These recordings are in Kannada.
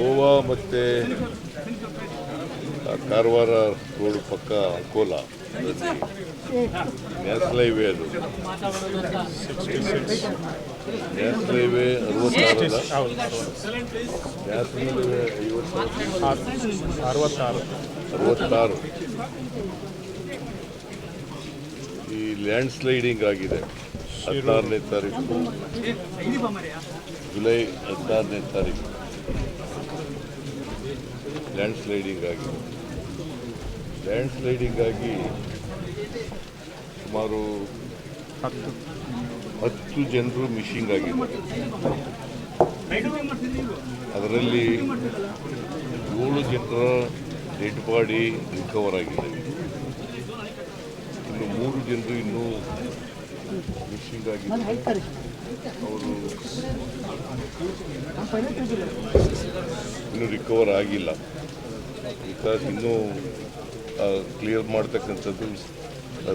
ಗೋವಾ ಮತ್ತು ಕಾರವಾರ ರೋಡ್ ಪಕ್ಕ ಅಂಕೋಲ ನ್ಯಾಷನಲ್ ಹೈವೇ ಅದು ನ್ಯಾಷನಲ್ ಹೈವೇ 66 ನ್ಯಾಷನಲ್ ಹೈವೇ 66 ಈ ಲ್ಯಾಂಡ್ ಸ್ಲೈಡಿಂಗ್ ಆಗಿದೆ 16ನೇ ತಾರೀಕು ಜುಲೈ 16ನೇ ತಾರೀಕು ಲ್ಯಾಂಡ್ ಸ್ಲೈಡಿಂಗ್ ಆಗಿದೆ. ಲ್ಯಾಂಡ್ ಸ್ಲೈಡಿಂಗ್ ಆಗಿ ಸುಮಾರು 10 ಜನರು ಮಿಸ್ಸಿಂಗ್ ಆಗಿದ್ದಾರೆ. ಅದರಲ್ಲಿ 7 ಜನರ ಡೆಡ್ ಬಾಡಿ ರಿಕವರ್ ಆಗಿದೆ. ಇನ್ನು 3 ಜನರು ಇನ್ನೂ ಮಿಸ್ಸಿಂಗ್ ಆಗಿದ್ದಾರೆ. ಅವರು ಇನ್ನೂ ರಿಕವರ್ ಆಗಿಲ್ಲ. ಬಿಕಾಸ್ ಇನ್ನೂ ಕ್ಲಿಯರ್ ಮಾಡ್ತಕ್ಕಂಥದ್ದು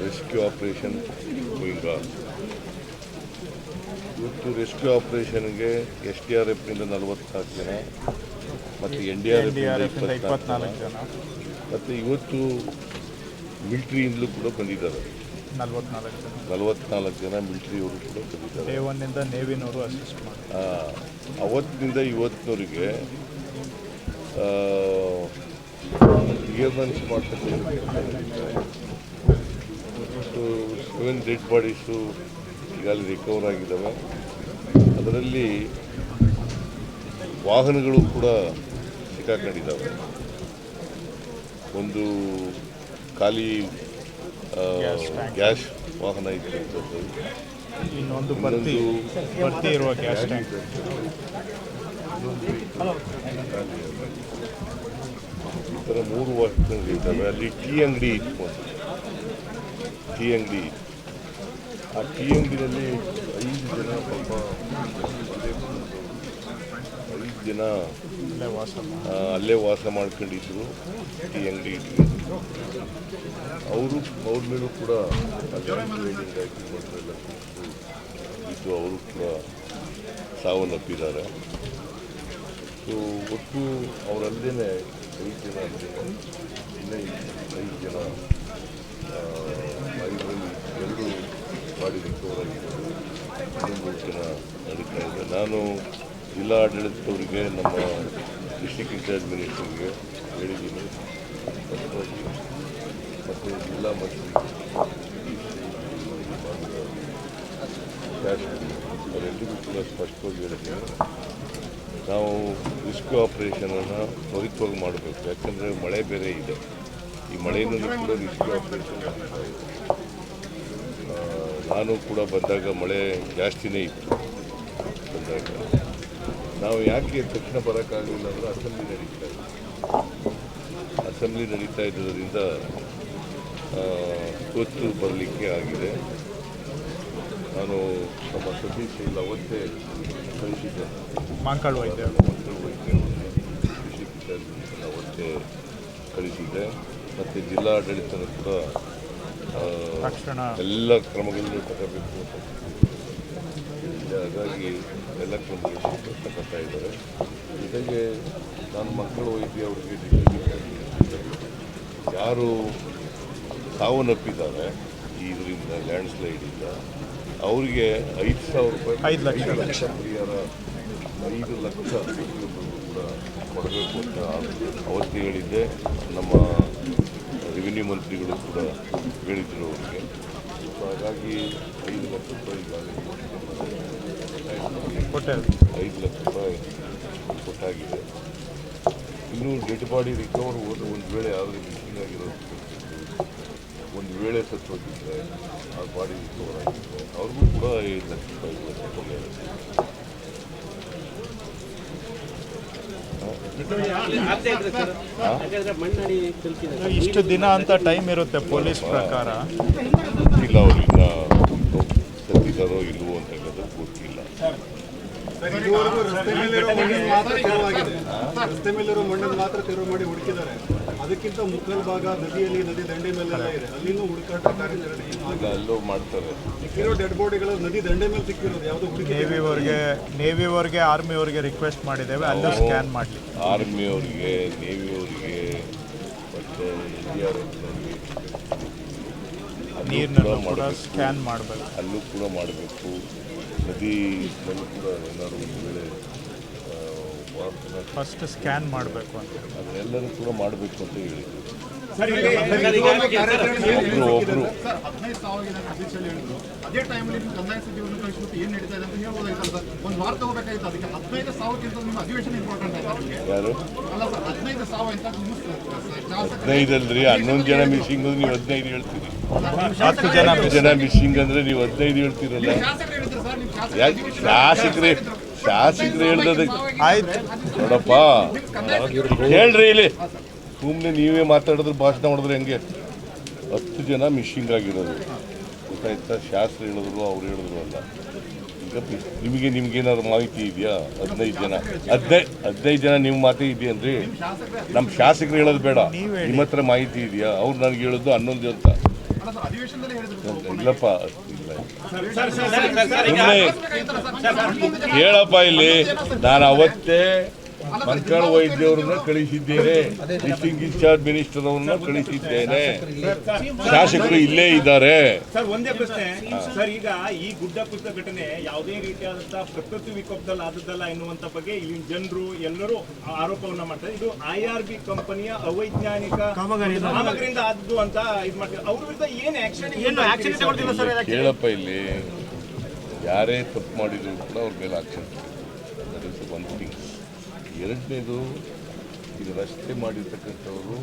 ರೆಸ್ಕ್ಯೂ ಆಪರೇಷನ್ ಗೋಯಿಂಗ್ ಆನ್. ಇವತ್ತು ರೆಸ್ಕ್ಯೂ ಆಪರೇಷನ್ಗೆ SDRFನಿಂದ 44 ಜನ ಮತ್ತು NDRFನಿಂದ 24 ಜನ ಮತ್ತು ಇವತ್ತು ಮಿಲಿಟ್ರಿಯಿಂದಲೂ ಕೂಡ ಬಂದಿದ್ದಾರೆ. 44 ಜನ ಮಿಲಿಟ್ರಿಯವರು ಕೂಡ ಬಂದಿದ್ದಾರೆ. A1ನಿಂದ ನೇವಿನವರು ಅಸಿಸ್ಟ್ ಮಾಡಿ ಅವತ್ತಿನಿಂದ ಇವತ್ತಿನವರಿಗೆ ಕ್ಲಿಯರೆನ್ಸ್ ಮಾಡ್ತಕ್ಕಂಥ 7 ಡೆಡ್ ಬಾಡೀಸು ಈಗಾಗಲೇ ರಿಕವರ್ ಆಗಿದ್ದಾವೆ. ಅದರಲ್ಲಿ ವಾಹನಗಳು ಕೂಡ ಸಿಕ್ಕಾಕೊಂಡಿದ್ದಾವೆ. ಒಂದು ಖಾಲಿ ಗ್ಯಾಸ್ ವಾಹನ ಇದ್ದಂಥದ್ದು, ಇನ್ನೊಂದು ಭರ್ತಿ ಇರುವ ಗ್ಯಾಸ್ ಟ್ಯಾಂಕ್, ಈ ಥರ 3 ವಾಹನಗಳಿದ್ದಾವೆ. ಅಲ್ಲಿ ಟೀ ಅಂಗಡಿ ಇತ್ತು, ಟೀ ಅಂಗಡಿ. ಆ ಟೀ ಅಂಗಡಿನಲ್ಲಿ 5 ಜನ ಪಾಪ 5 ಜನ ಅಲ್ಲೇ ವಾಸ ಮಾಡ್ಕೊಂಡಿದ್ರು. ಟೀ ಅಂಗಡಿ ಇಟ್ಕೊಂಡಿದ್ರು. ಅವ್ರ ಮೇಲೂ ಕೂಡ ಲ್ಯಾಂಡ್ ಹಾಕಿ ಮೊದಲೆಲ್ಲ ಇದ್ದು ಅವರು ಕೂಡ ಸಾವನ್ನಪ್ಪಿದ್ದಾರೆ. ಸೊ ಒಟ್ಟು ಅವರಲ್ಲೇ 5 ಜನ ಇನ್ನೂ 5 ಜನ ಇದರಲ್ಲಿ 2 ಬಾಡಿ ರಿಕವರ್ ಆಗಿದ್ದಾರೆ. ಇನ್ನೂ 3 ಜನ ನಡೀತಾ ಇದೆ. ನಾನು ಜಿಲ್ಲಾ ಆಡಳಿತದವರಿಗೆ, ನಮ್ಮ ಡಿಸ್ಟ್ರಿಕ್ಟ್ ಇನ್ಚಾರ್ಜ್ ಮಿನಿಸ್ಟರ್ಗೆ ಹೇಳಿದ್ದೀನಿ. ಮತ್ತು ಜಿಲ್ಲಾ ಮಂತ್ರಿ ಅವರೆಲ್ಲರಿಗೂ ಕೂಡ ಸ್ಪಷ್ಟವಾಗಿ ಹೇಳಿದ್ದೀನಿ, ನಾವು ರೆಸ್ಕ್ಯೂ ಆಪರೇಷನನ್ನು ತ್ವರಿತವಾಗಿ ಮಾಡಬೇಕು. ಯಾಕಂದರೆ ಮಳೆ ಬೇರೆ ಇದೆ. ಈ ಮಳೆಯಿಂದಲೂ ಕೂಡ ರೆಸ್ಕ್ಯೂ ಆಪರೇಷನ್ ಮಾಡ್ತಾ ಇದೆ. ನಾನು ಕೂಡ ಬಂದಾಗ ಮಳೆ ಜಾಸ್ತಿನೇ ಇತ್ತು. ಬಂದಾಗ ನಾವು ಯಾಕೆ ತಕ್ಷಣ ಬರೋಕ್ಕಾಗಲಿಲ್ಲ ಅಂದರೆ ಅಸೆಂಬ್ಲಿ ನಡೀತಾ ಇದ್ದರಿಂದ ಇವತ್ತು ಬರಲಿಕ್ಕೆ ಆಗಿದೆ. ನಾನು ನಮ್ಮ ಸತೀಶ್ ಅವತ್ತೇ ಕಳಿಸಿದ್ದೆ, ಮಾಂಕಾಳ್ ವೈದ್ಯ ಅವತ್ತೇ ಕಳಿಸಿದ್ದೆ. ಮತ್ತು ಜಿಲ್ಲಾ ಆಡಳಿತನೂ ಕೂಡ ಎಲ್ಲ ಕ್ರಮಗಳನ್ನು ತಗೋಬೇಕು ಅಂತ. ಹಾಗಾಗಿ ಎಲ್ಲ ಕ್ರಮಗಳನ್ನು ತಗೋತಾ ಇದ್ದಾರೆ. ಜೊತೆಗೆ ನಾನು ಮಕ್ಕಳ ವೈದ್ಯ ಅವರಿಗೆ ಯಾರು ಸಾವನ್ನಪ್ಪಿದ್ದಾರೆ ಇದರಿಂದ ಲ್ಯಾಂಡ್ ಸ್ಲೈಡಿಂದ ಅವರಿಗೆ 5,000 ರೂಪಾಯಿ 5 ಲಕ್ಷ ಪರಿಹಾರ 5 ಲಕ್ಷ ಕೂಡ ಕೊಡಬೇಕು ಅಂತ ಅವತ್ತು ಹೇಳಿದ್ದೆ. ನಮ್ಮ ರೆವಿನ್ಯೂ ಮಂತ್ರಿಗಳು ಕೂಡ ಹೇಳಿದರು ಅವರಿಗೆ. ಹಾಗಾಗಿ 5 ಲಕ್ಷ ರೂಪಾಯಿ ಈಗಾಗಲೇ 5 ಲಕ್ಷ ರೂಪಾಯಿ ಕೊಟ್ಟಾಗಿದೆ. ಇನ್ನೂ ಡೆಡ್ ಬಾಡಿ ರಿಕವರ್ ಹೋದರೆ ಒಂದು ವೇಳೆ ಯಾವುದೇ ಮಿಸ್ಸಿಂಗ್ ಆಗಿರೋದು, ಒಂದು ವೇಳೆ ಸತ್ತೋಗಿದ್ದರೆ ಆ ಬಾಡಿ ರಿಕವರ್ ಆಗಿದ್ದರೆ ಅವ್ರಿಗೂ ಕೂಡ 5 ಲಕ್ಷ ರೂಪಾಯಿ ಕೊಟ್ಟಿದ್ದಾರೆ. ಇಷ್ಟು ದಿನ ಅಂತ ಟೈಮ್ ಇರುತ್ತೆ ಪೊಲೀಸ್ ಪ್ರಕಾರ. ಗೊತ್ತಿಲ್ಲ, ಅವರು ಇನ್ನೂ ಸತ್ತಿದ್ದಾರೋ ಇಲ್ಲವೋ ಅಂತ ಹೇಳೋದು ಗೊತ್ತಿಲ್ಲ. ರಸ್ತೆ ಮೇಲಿರೋ ಮಣ್ಣನ್ನು ಮಾತ್ರ ತೆರವು ಮಾಡಿ ಹುಡುಕಿದ್ದಾರೆ. ಅದಕ್ಕಿಂತ ಮುಕ್ಕಲ್ ಭಾಗ ನದಿಯಲ್ಲಿ ನದಿ ದಂಡೆ ಮೇಲೆಲ್ಲ ಇದೆ, ಅಲ್ಲಿನೂ ಹುಡುಕಾಟ ಕಾರ್ಯಾಚರಣೆ ಈಗ ಅಲ್ಲೂ ಮಾಡ್ತಾರೆ. ಸಿಕ್ಕಿರೋ ಡೆಡ್ ಬಾಡಿಗಳು ನದಿ ದಂಡೆ ಮೇಲೆ ಸಿಕ್ಕಿರೋದು ಯಾವುದು ಹುಡುಕಿ ನೇವಿಯವ್ರಿಗೆ ಆರ್ಮಿಯವ್ರಿಗೆ ರಿಕ್ವೆಸ್ಟ್ ಮಾಡಿದ್ದೇವೆ, ಅಲ್ಲೂ ಸ್ಕ್ಯಾನ್ ಮಾಡಲಿ. ಆರ್ಮಿಯವ್ರಿಗೆ, ನೇವಿಯವ್ರಿಗೆ ಮತ್ತು NDRFನವ್ರಿಗೆ ನೀರನ್ನು ಕೂಡ ಸ್ಕ್ಯಾನ್ ಮಾಡಬೇಕು, ಅಲ್ಲೂ ಕೂಡ ಮಾಡಬೇಕು. ನದಿನಲ್ಲೂ ಕೂಡ ಏನಾದ್ರು ಒಂದು ವೇಳೆ ಫಸ್ಟ್ ಸ್ಕ್ಯಾನ್ ಮಾಡಬೇಕು ಅಂತ ಅದನ್ನೆಲ್ಲರೂ ಕೂಡ ಮಾಡಬೇಕು ಅಂತ ಹೇಳಿ ಒಬ್ರು 15 ಸಾವಿರ ಅಧ್ಯಕ್ಷರು ಹೇಳಿದ್ರು. ಅದೇ ಟೈಮಲ್ಲಿ ನೀವು ಕಂದಾಯ ಸಚಿವರನ್ನು ಕಳಿಸ್ಬಿಟ್ಟು ಏನು ನಡೀತಾ ಇದೆ ಅಂತ ಹೇಳ್ಬೋದಾಗಿತ್ತು ಸರ್. ಒಂದು ವಾರ ತಗೋಬೇಕಾಗಿತ್ತು. ಅದಕ್ಕೆ 15 ಸಾವಿರಕ್ಕಿಂತ ನಿಮ್ಮ ಅಧಿವೇಶನ ಇಂಪಾರ್ಟೆಂಟ್ ಆಯ್ತಾ ನಿಮಗೆ? ಯಾರು ಅಲ್ಲ ಸರ್, 15 ಸಾವಿರ ಅಂತ ನಿಮ್ಮ 15 ಅಲ್ರಿ, 11 ಜನ ಮಿಸ್ಸಿಂಗ್ ಅಂದ್ರೆ ನೀವು 15 ಹೇಳ್ತೀರಿ. 10 ಜನ ಮಿಸ್ಸಿಂಗ್ ಅಂದ್ರೆ ನೀವು 15 ಹೇಳ್ತೀರಲ್ಲ. ಶಾಸಕರು ಹೇಳಿದ್ರು ಸರ್, ನಿಮ್ಮ ಯಾಕೆ ಶಾಸಕರು ಹೇಳ್ದದಕ್ಕೆ ಆಯ್ತು. ನೋಡಪ್ಪ ಹೇಳ್ರಿ, ಇಲ್ಲಿ ಸುಮ್ಮನೆ ನೀವೇ ಮಾತಾಡಿದ್ರೆ ಭಾಷಣ ಮಾಡಿದ್ರೆ ಹೆಂಗೆ? 10 ಜನ ಮಿಸ್ಸಿಂಗ್ ಆಗಿರೋದು ಗೊತ್ತಾಯ್ತಾ? ಶಾಸ್ತ್ರ ಹೇಳಿದ್ರು, ಅವ್ರು ಹೇಳಿದ್ರು ಅಲ್ಲ. ಈಗ ನಿಮ್ಗೇನಾದ್ರು ಮಾಹಿತಿ ಇದೆಯಾ? 15 ಜನ ನಿಮ್ಮ ಮಾತೇ ಇದೆಯನ್ರಿ? ನಮ್ಮ ಶಾಸಕರು ಹೇಳೋದು ಬೇಡ, ನಿಮ್ಮ ಹತ್ರ ಮಾಹಿತಿ ಇದೆಯಾ? ಅವ್ರು ನನಗೆ ಹೇಳೋದು 11 ಅಂತ. ಇಲ್ಲಪ್ಪ, ಇಲ್ಲ ಹೇಳಪ್ಪ ಇಲ್ಲಿ. ನಾನು ಅವತ್ತೇ ಮಂಕಾಳ ವೈದ್ಯವ್ರನ್ನ ಕಳಿಸಿದ್ದೇನೆ, ಡಿಸ್ಟಿಂಗ್ ಇನ್ಚಾರ್ಜ್ ಮಿನಿಸ್ಟರ್ ಅವ್ರನ್ನ ಕಳಿಸಿದ್ದೇನೆ. ಶಾಸಕರು ಇಲ್ಲೇ ಇದ್ದಾರೆ. ಸರ್, ಒಂದೇ ಪ್ರಶ್ನೆ ಸರ್. ಈಗ ಈ ಗುಡ್ಡ ಕುಸಿತ ಘಟನೆ ಯಾವುದೇ ರೀತಿಯಾದಂತಹ ಪ್ರಕೃತಿ ವಿಕೋಪದಲ್ಲಿ ಆದದ್ದಲ್ಲ ಎನ್ನುವಂತ ಬಗ್ಗೆ ಇಲ್ಲಿನ ಜನರು ಎಲ್ಲರೂ ಆರೋಪವನ್ನ ಮಾಡ್ತಾರೆ. ಇದು IRB ಕಂಪನಿಯ ಅವೈಜ್ಞಾನಿಕ ಕಾಮಗಾರಿಯಿಂದ ಆದದ್ದು ಅಂತ ಇದು ಮಾಡ್ತಾರೆ. ಅವ್ರ ವಿರುದ್ಧ ಏನು ಆಕ್ಷನ್ ತಗೊಳ್ತಿಲ್ಲ ಸರ್? ಕೇಳಪ್ಪ, ಇಲ್ಲಿ ಯಾರೇ ತಪ್ಪು ಮಾಡಿದ್ರು ಕೂಡ ಅವ್ರ ಮೇಲೆ action. That is one thing. ಎರಡನೇದು, ಈಗ ರಸ್ತೆ ಮಾಡಿರ್ತಕ್ಕಂಥವರು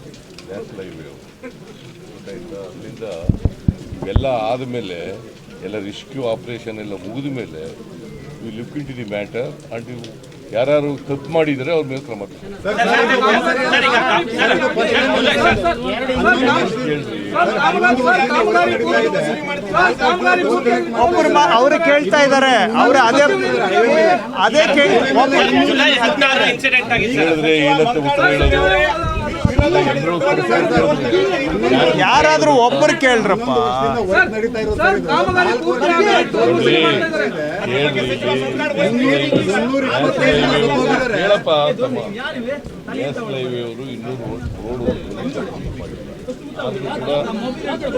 ನ್ಯಾಷನಲ್ ಹೈವೇ ಅವರು ಗೊತ್ತಾಯ್ತಾ? ಅಲ್ಲಿಂದ ಇವೆಲ್ಲ ಆದಮೇಲೆ ಎಲ್ಲ ರೆಸ್ಕ್ಯೂ ಆಪರೇಷನ್ ಎಲ್ಲ ಮುಗಿದ ಮೇಲೆ we look into the matter and ಇವು ಯಾರು ತಪ್ಪು ಮಾಡಿದರೆ ಅವ್ರ ಮೇಲೆ ಕ್ರಮ ಅವರು ಕೇಳ್ತಾ ಇದ್ದಾರೆ. ಅವರು ಅದೇ ಹೇಳಿದ್ರೆ ಏನಂತ ಉತ್ತರ ಹೇಳೋದು? ಯಾರಾದ್ರೂ ಒಬ್ಬರು ಕೇಳ್ರಪ್ಪ. ಹೇಳಪ್ಪ, ನ್ಯಾಷನಲ್ ಹೈವೇ ಅವರು 200 ರೋಡ್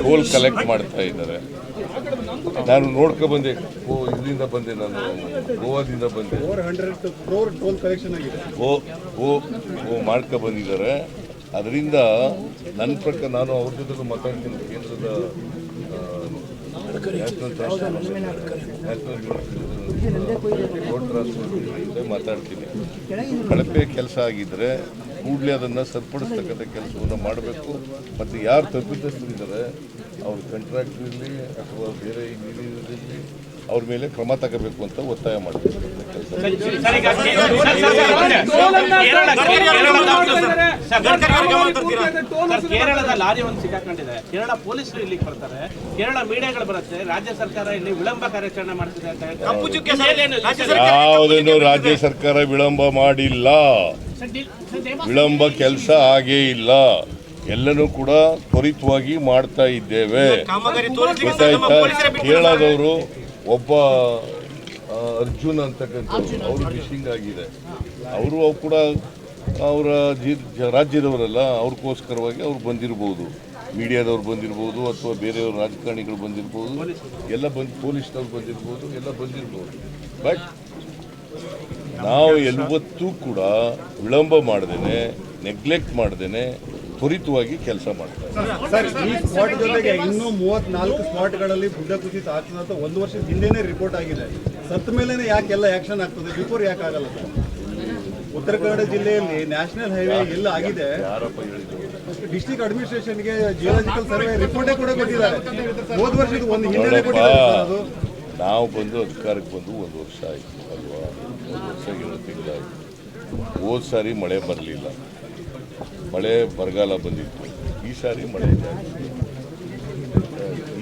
ಟೋಲ್ ಕಲೆಕ್ಟ್ ಮಾಡ್ತಾ ಇದ್ದಾರೆ. ನಾನು ನೋಡ್ಕೊ ಬಂದೆ, ಇದರಿಂದ ಬಂದೆ, ನಾನು ಗೋವಾದಿಂದ ಬಂದೆ. 400 crore ಟೋಲ್ ಕಲೆಕ್ಷನ್ ಆಗಿದೆ. ಮಾಡ್ಕೊ ಬಂದಿದ್ದಾರೆ. ಅದರಿಂದ ನನ್ನ ಪ್ರಕಾರ ನಾನು ಅವ್ರ ಜೊತೆ ಮಾತಾಡ್ತೀನಿ. ಕೇಂದ್ರದ ರೋಡ್ ಟ್ರಾನ್ಸ್ಪೋರ್ಟ್ ಮಾತಾಡ್ತೀನಿ. ಕಳಪೆ ಕೆಲಸ ಆಗಿದ್ದರೆ ಕೂಡಲೇ ಅದನ್ನು ಸರಿಪಡಿಸ್ತಕ್ಕಂಥ ಕೆಲಸವನ್ನು ಮಾಡಬೇಕು. ಮತ್ತು ಯಾರು ತಪ್ಪಿತಸ್ಥರಿದ್ದಾರೆ ಅವ್ರ ಕಾಂಟ್ರಾಕ್ಟ್ ಇರಲಿ ಅಥವಾ ಬೇರೆ ಇಂಜಿನಿಯರ್ ಅವ್ರ ಮೇಲೆ ಕ್ರಮ ತಗೋಬೇಕು ಅಂತ ಒತ್ತಾಯ ಮಾಡ್ತೀವಿ. ಕೇರಳದ ಲಾರಿ ಒಂದು ಸಿಕ್ಕಾಕೊಂಡಿದೆ. ಕೇರಳ ಪೊಲೀಸರು ಇಲ್ಲಿಗೆ ಬರ್ತಾರೆ, ಕೇರಳ ಮೀಡಿಯಾಗಳು ಬರುತ್ತೆ, ರಾಜ್ಯ ಸರ್ಕಾರ ಇಲ್ಲಿ ವಿಳಂಬ ಕಾರ್ಯಾಚರಣೆ ಮಾಡ್ತಿದೆ ಅಂತ. ಯಾವುದನ್ನು ರಾಜ್ಯ ಸರ್ಕಾರ ವಿಳಂಬ ಮಾಡಿಲ್ಲ. ವಿಳಂಬ ಕೆಲಸ ಆಗೇ ಇಲ್ಲ. ಎಲ್ಲನೂ ಕೂಡ ತ್ವರಿತವಾಗಿ ಮಾಡ್ತಾ ಇದ್ದೇವೆ. ಗೊತ್ತಾಯ್ತಾ? ಕೇರಳದವರು ಒಬ್ಬ ಅರ್ಜುನ್ ಅಂತಕ್ಕಂಥವ್ರು, ಅವರು ಮಿಸ್ಸಿಂಗ್ ಆಗಿದೆ. ಅವರು ಕೂಡ ಅವರ ರಾಜ್ಯದವರಲ್ಲ, ಅವ್ರಿಗೋಸ್ಕರವಾಗಿ ಅವ್ರು ಬಂದಿರ್ಬೋದು, ಮೀಡಿಯಾದವ್ರು ಬಂದಿರ್ಬೋದು ಅಥವಾ ಬೇರೆಯವ್ರ ರಾಜಕಾರಣಿಗಳು ಬಂದಿರ್ಬೋದು, ಎಲ್ಲ ಪೊಲೀಸ್ನವ್ರು ಬಂದಿರ್ಬೋದು, ಎಲ್ಲ ಬಂದಿರ್ಬೋದು. ಬಟ್ ನಾವು ಯಾವತ್ತೂ ಕೂಡ ವಿಳಂಬ ಮಾಡ್ದೇನೆ, ನೆಗ್ಲೆಕ್ಟ್ ಮಾಡ್ದೇನೆ ತ್ವರಿತವಾಗಿ ಕೆಲಸ ಮಾಡ್ತಾರೆ. ಸರ್, ಈ ಸ್ಪಾಟ್ ಜೊತೆಗೆ ಇನ್ನೂ 34 ಸ್ಪಾಟ್ಗಳಲ್ಲಿ ಗುಡ್ಡ ಕುಸಿತ ಆಗ್ತದೆ ಅಂತ 1 ವರ್ಷದ ಹಿಂದೆನೇ ರಿಪೋರ್ಟ್ ಆಗಿದೆ. ಸತ್ತ ಮೇಲೆ ಯಾಕೆಲ್ಲ ಆಕ್ಷನ್ ಆಗ್ತದೆ, ಬಿಫೋರ್ ಯಾಕೆ ಆಗಲ್ಲ ಸರ್? ಉತ್ತರ ಕನ್ನಡ ಜಿಲ್ಲೆಯಲ್ಲಿ ನ್ಯಾಷನಲ್ ಹೈವೇ ಎಲ್ಲ ಆಗಿದೆ. ಡಿಸ್ಟ್ರಿಕ್ಟ್ ಅಡ್ಮಿನಿಸ್ಟ್ರೇಷನ್ಗೆ ಜಿಯೋಲಾಜಿಕಲ್ ಸರ್ವೆ ರಿಪೋರ್ಟೇ ಕೂಡ ಕೊಟ್ಟಿದ್ದಾರೆ. ಹೋದ ವರ್ಷದ ಒಂದು ಹಿಂದೆ ಕೊಟ್ಟಿದ್ದಾರೆ. ನಾವು ಬಂದು ಅಧಿಕಾರಕ್ಕೆ ಬಂದು 1 ವರ್ಷ ಆಯಿತು ಅಲ್ವಾ? 1 ವರ್ಷ 7 ತಿಂಗಳಾಯಿತು. ಹೋದ ಸಾರಿ ಮಳೆ ಬರಲಿಲ್ಲ, ಮಳೆ ಬರಗಾಲ ಬಂದಿತ್ತು. ಈ ಸಾರಿ ಮಳೆ ಜಾಸ್ತಿ.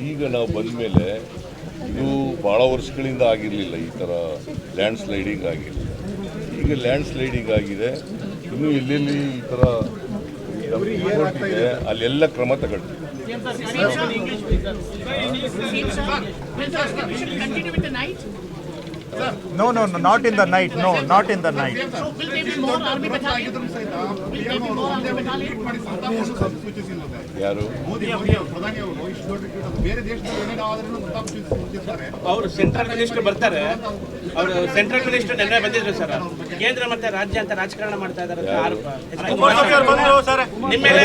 ಈಗ ನಾವು ಬಂದ ಮೇಲೆ ಇದು ಭಾಳ ವರ್ಷಗಳಿಂದ ಆಗಿರಲಿಲ್ಲ, ಈ ಥರ ಲ್ಯಾಂಡ್ ಸ್ಲೈಡಿಂಗ್ ಆಗಿರಲಿಲ್ಲ. ಈಗ ಲ್ಯಾಂಡ್ ಸ್ಲೈಡಿಂಗ್ ಆಗಿದೆ. ಇನ್ನೂ ಎಲ್ಲೆಲ್ಲಿ ಈ ಥರ ಇದೆ, ಅಲ್ಲೆಲ್ಲ ಕ್ರಮ ತಗೊಳ್ತೀವಿ. Continue with the night. No, not in the night. No, not in the night. So will there be more army battalion? Will there be more army battalion? ಯಾರು ಅವರು ಸೆಂಟ್ರಲ್ ಮಿನಿಸ್ಟರ್ ಬರ್ತಾರೆ. ಅವರು ಸೆಂಟ್ರಲ್ ಮಿನಿಸ್ಟರ್ ನೆನ್ನೆ ಬಂದಿದ್ರು ಸರ್. ಕೇಂದ್ರ ಮತ್ತೆ ರಾಜ್ಯ ಅಂತ ರಾಜಕಾರಣ ಮಾಡ್ತಾ ಇದ್ದಾರೆ ಅಂತ ಆರೋಪ. ನಿಮ್ಮ ಮೇಲೆ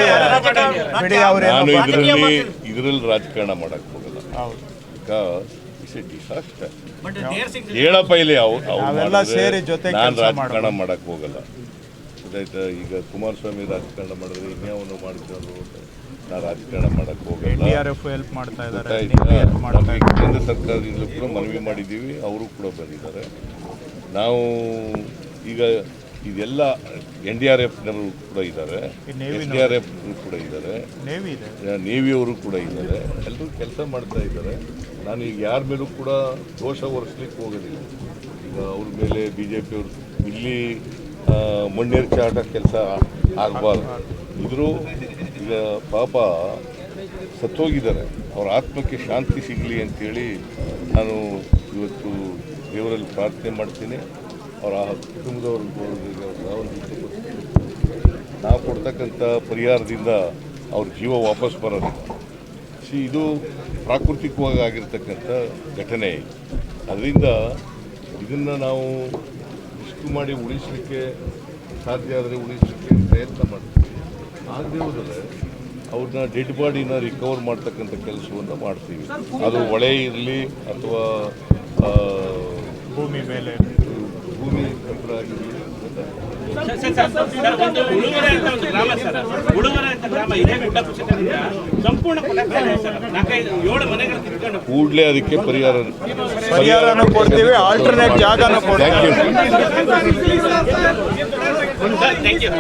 ಬಿಡಿ, ಅವರೇನು ನಾನು ಇದರಲ್ಲಿ ರಾಜಕಾರಣ ಮಾಡಕ್ ಹೋಗಲ್ಲ. It's A disaster. ಹೇಳಪ್ಪ ಇಲ್ಲಿ ನಾವೆಲ್ಲ ಸೇರಿ ಜೊತೆಗೆ ನಾನು ಕೆಲ್ಸ ರಾಜಕಾರಣ ಮಾಡಕ್ ಹೋಗಲ್ಲ. ಗೊತ್ತಾಯ್ತಾ? ಈಗ ಕುಮಾರಸ್ವಾಮಿ ರಾಜಕಾರಣ ಮಾಡಿದ್ರೆ ಇನ್ಯಾವನು ಮಾಡಿದ್ರು. ನಾನು ರಾಜಕಾರಣ ಮಾಡಕ್ ಹೋಗಲ್ಲ. NDRF ಹೆಲ್ಪ್ ಮಾಡ್ತಾ ಇದ್ದಾರೆ, ಗೊತ್ತಾಯ್ತಾ? ಹೆಲ್ಪ್ ಮಾಡ್ತಾ ನಮಗೆ ಇದ್ದಾರೆ. ಕೇಂದ್ರ ಸರ್ಕಾರದಿಂದ ಕೂಡ ಮನವಿ ಮಾಡಿದ್ದೀವಿ, ಅವರು ಕೂಡ ಬಂದಿದ್ದಾರೆ. ನಾವು ಈಗ ಇದೆಲ್ಲ NDRFನವರು ಕೂಡ ಇದ್ದಾರೆ, SDRF ಕೂಡ ಇದ್ದಾರೆ, ನೇವಿ ಇದೆ. ನೇವಿಯವರು ಕೂಡ ಇದ್ದಾರೆ. ಎಲ್ಲರೂ ಕೆಲಸ ಮಾಡ್ತಾ ಇದ್ದಾರೆ. ನಾನು ಈಗ ಯಾರ ಮೇಲೂ ಕೂಡ ದೋಷ ಹೊರಿಸ್ಲಿಕ್ಕೆ ಹೋಗೋದಿಲ್ಲ. ಈಗ ಅವ್ರ ಮೇಲೆ BJP ಅವರು ಇಲ್ಲಿ ಮಣ್ಣೇರ್ಚಿ ಆಟ ಕೆಲಸ ಆಗಬಾರ್ದು. ಇದ್ರು ಈಗ ಪಾಪ ಸತ್ತೋಗಿದ್ದಾರೆ, ಅವ್ರ ಆತ್ಮಕ್ಕೆ ಶಾಂತಿ ಸಿಗಲಿ ಅಂತೇಳಿ ನಾನು ಇವತ್ತು ದೇವರಲ್ಲಿ ಪ್ರಾರ್ಥನೆ ಮಾಡ್ತೀನಿ. ಅವರ ಕುಟುಂಬದವ್ರಿಗೆ ನಾವು ಕೊಡ್ತಕ್ಕಂಥ ಪರಿಹಾರದಿಂದ ಅವ್ರ ಜೀವ ವಾಪಸ್ ಬರೋದಿಲ್ಲ. ಇದು ಪ್ರಾಕೃತಿಕವಾಗಿ ಆಗಿರ್ತಕ್ಕಂಥ ಘಟನೆ. ಅದರಿಂದ ಇದನ್ನು ನಾವು ಇಷ್ಟು ಮಾಡಿ ಉಳಿಸಲಿಕ್ಕೆ ಸಾಧ್ಯ ಆದರೆ ಉಳಿಸಲಿಕ್ಕೆ ಪ್ರಯತ್ನ ಮಾಡ್ತೀವಿ. ಆಗದೆ ಹೋದರೆ ಅವ್ರನ್ನ ಡೆಡ್ ಬಾಡಿನ ರಿಕವರ್ ಮಾಡ್ತಕ್ಕಂಥ ಕೆಲಸವನ್ನು ಮಾಡ್ತೀವಿ. ಅದು ಹೊಳೆ ಇರಲಿ ಅಥವಾ ಭೂಮಿ ಮೇಲೆ ಭೂಮಿ ಹತ್ರ ಆಗಿರಲಿ. ಒಂದು ಉಳುವರೆ ಅಂತ ಒಂದು ಗ್ರಾಮ ಸರ್. ಉಳುವರೆ ಅಂತ ಗ್ರಾಮ ಇದೇ ಗುಡ್ಡ ಕುಸಿತದಿಂದ ಸಂಪೂರ್ಣ ಕೊಲೆಕ್ಟ್ ಸರ್. 4-7 ಮನೆಗಳು ಕಿತ್ಕೊಂಡು ಕೂಡಲೇ ಅದಕ್ಕೆ ಪರಿಹಾರನೂ ಕೊಡ್ತೀವಿ, ಆಲ್ಟರ್ನೇಟ್ ಜಾಗನೂ ಕೊಡ್ತೀವಿ. Thank you. Thank you.